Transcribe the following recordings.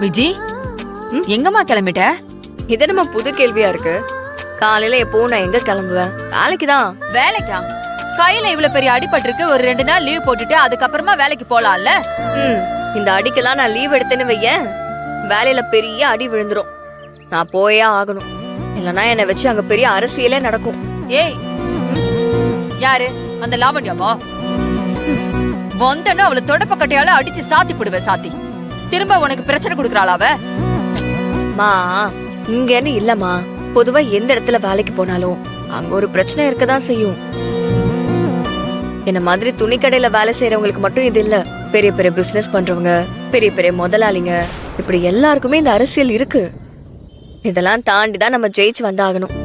விஜி, எங்கம்மா கிளம்பிட்ட? இது நம்ம புது கேள்வியா இருக்கு. காலையில எப்பவும் நான் எங்க கிளம்புவேன்? வேலைக்கு தான். வேலைக்கா? கையில இவ்வளவு பெரிய அடிபட்டிருக்கு, ஒரு 2 நாள் லீவ் போட்டுட்டு அதுக்கப்புறமா வேலைக்கு போலாம்ல? இந்த அடிக்கெல்லாம் நான் லீவ் எடுத்தேன்னு வையேன், வேலையில பெரிய அடி விழுந்துரும். நான் போயே ஆகணும், இல்லனா என்னை வச்சு அங்க பெரிய அரசியலே நடக்கும். ஏய், யாரு அந்த லாவண்யாவா? வந்தனா அவளை தொடப்பக்கட்டையால அடிச்சு சாத்தி போடுவேன். சாத்தி திரும்ப உனக்கு பிரச்சனை கொடுக்கறாளா அவ? மா, இங்கன்னு இல்லம்மா, பொதுவா எந்த இடத்துல வேலைக்கு போனாலும் அங்க ஒரு பிரச்சனை இருக்கதான் செய்யும். என்ன மாதிரி துணிக்கடையில வேலை செய்யறவங்களுக்கு மட்டும் இது இல்ல. பெரிய பெரிய பிசினஸ் பண்றவங்க, பெரிய பெரிய முதலாளிங்க, இப்படி எல்லாருக்குமே இந்த அரசியல் இருக்கு. இதெல்லாம் தாண்டிதான் நம்ம ஜெயிச்சு வந்தாகணும்.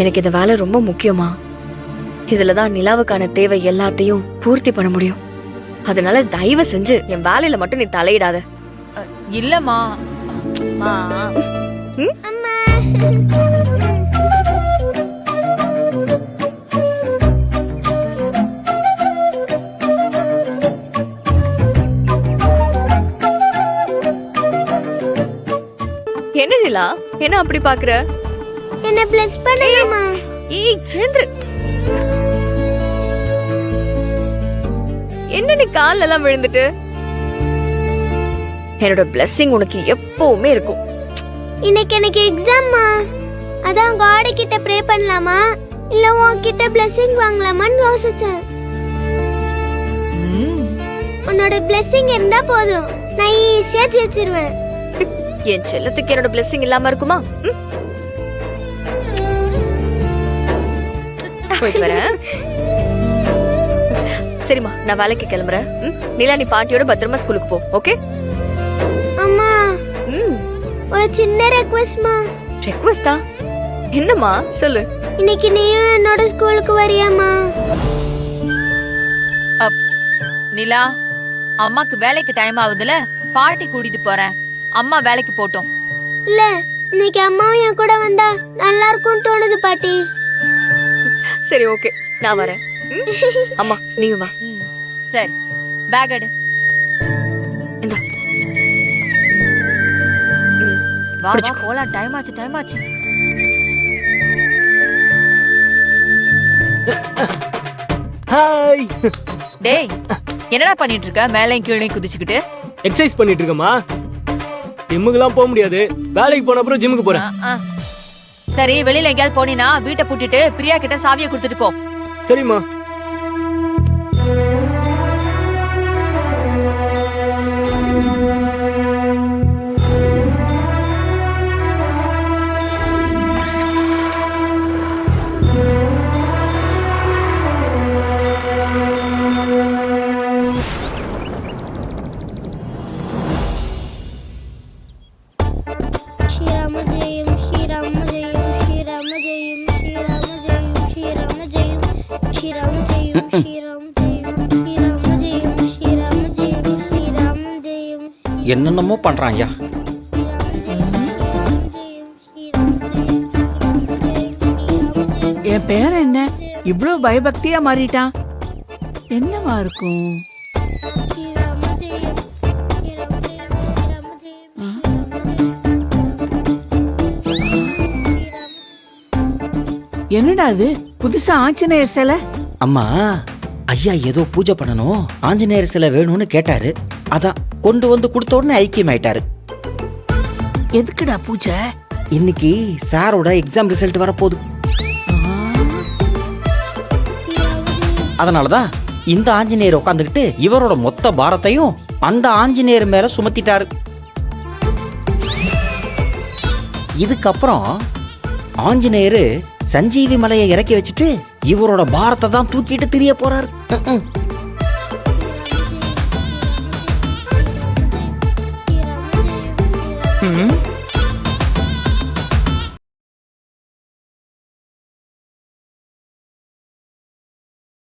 எனக்கு இந்த வேலை ரொம்ப முக்கியமா. இதுலதான் நிலாவுக்கான தேவை எல்லாத்தையும் பூர்த்தி பண்ண முடியும். அதனால தயவு செஞ்சு என் வேலையில மட்டும் நீ தலையிடாத. இல்லம்மா. என்ன நிலா, என்ன அப்படி பாக்குற? என்ன பிளஸ் பண்ணுமா? ஏய், எழுந்திரு. என்ன நீ கால்ல எல்லாம் விழுந்துட்டு? என்னோட blessing உனக்கு எப்பவுமே இருக்கும். இன்னைக்கு எனக்கு எக்ஸாம்மா, அதான் காட் கிட்ட ப்ரே பண்ணலாமா இல்ல உன்கிட்ட blessing வாங்கலாமான்னு யோசிச்சேன். உன்னோட blessing இருந்தா போதும், நான் ஈஸியா ஜெயிச்சிருவேன். என் செல்லத்துக்கு என்னோட blessing இல்லாம இருக்குமா? போயிட்டு வரேன். சரிம்மா, நான் வேலைக்கு கிளம்புறேன். நிலா, நீ பாட்டியோட பத்திரமா ஸ்கூலுக்கு போ. ஓகே? அம்மா, ஒரு சின்ன ரெக்வெஸ்ட்மா. ரெக்வெஸ்டா? என்னம்மா, சொல்லு. இன்னைக்கு நீயும் என்னோட ஸ்கூலுக்கு வரியாமா? நிலா, அம்மாக்கு வேலைக்கு டைம் ஆகுதுல, பாட்டி கூட்டிட்டு போறேன். அம்மா வேலைக்கு போட்டோம். இல்ல, இன்னைக்கு அம்மாவும் என் கூட வந்தா நல்லா இருக்கும்னு தோணுது பாட்டி. சரி, ஓகே, நான் வரேன். அம்மா, நீயும் வா. சரி, பேக் எடு. இந்த வா வா போலாம், டைம் ஆச்சு டைம் ஆச்சு. ஹாய். டேய், என்னடா பண்ணிட்டு இருக்க? மேலையும் கீழையும் குதிச்சுக்கிட்டு. எக்ஸசைஸ் பண்ணிட்டு இருக்கமா. ஜிம்முக்குலாம் போக முடியாது, வேலைக்கு போன அப்புறம் ஜிம்முக்கு போறேன். சரி, வெளியில எங்கேயாவது போனீனா வீட்டை பூட்டிட்டு பிரியா கிட்ட சாவியை கொடுத்துட்டு போ. சரிம்மா. என்னென்னமோ பண்றான் ஐயா. என் பேர் என்ன இவ்ளோ பயபக்தியா மாறிட்டான்? என்னவா இருக்கும்? என்னடா இது புதுசா ஆஞ்சநேயர் சிலை? அம்மா, ஐயா ஏதோ பூஜை பண்ணணும், ஆஞ்சநேயர் சிலை வேணும்னு கேட்டாரு. அதான் கொண்டு வந்து கொடுத்த உடனே ஐக்கியம் ஆயிட்டாரு. எதுக்குடா பூஜை? இன்னைக்கு சாரோட எக்ஸாம் ரிசல்ட் வரப்போகுது. அதனாலதான் இந்த ஆஞ்சநேயர் உட்காந்துக்கிட்டு இவரோட மொத்த பாரத்தையும் அந்த ஆஞ்சநேயர் மேல சுமத்திட்டாரு. இதுக்கப்புறம் ஆஞ்சநேயர் சஞ்சீவி மலையை இறக்கி வச்சுட்டு இவரோட பாரத்தை தான் தூக்கிட்டு திரிய போறாரு.